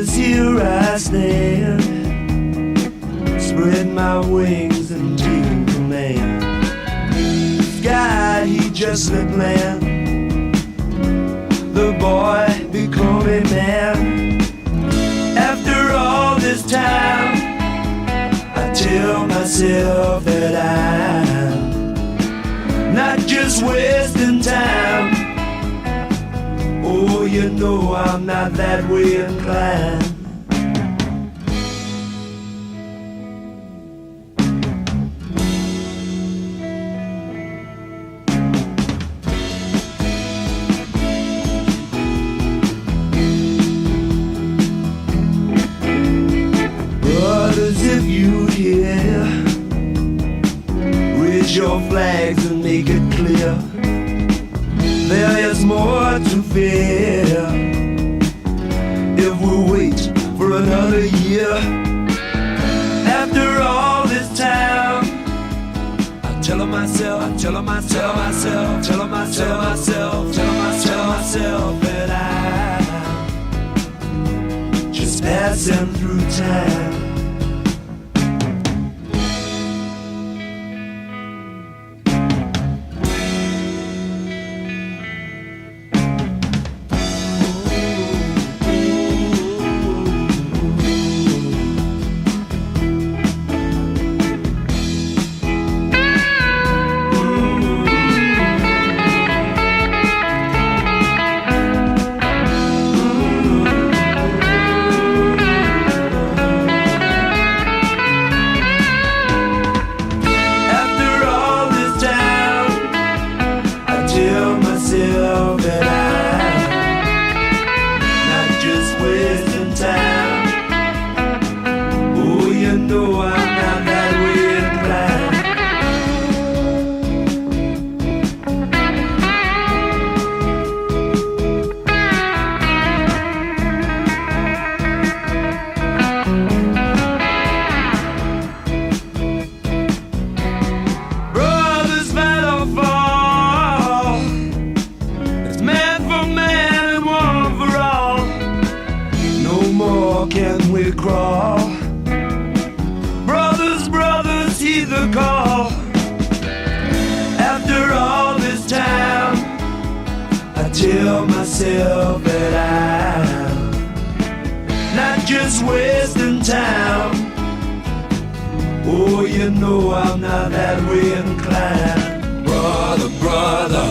Brothers, here I stand, spread my wings and take command. God, he just let land. The boy become a man. After all this time, I tell myself that I'm not just wasting time. Oh, you know I'm not that way inclined. Brothers, if you hear, raise your flags and make it clear. There is more to fear if we wait for another year. After all this time, I'm telling myself, that I'm just passing through time. That I'm not just wasting time. Oh, you know I'm not that way inclined. Brothers, fight or fall. Man for man and one for all. No more can we crawl. Brothers, brothers, heed the call. After all this time, I tell myself that I'm not just wasting time. Oh, you know I'm not that way inclined. Brother, brother,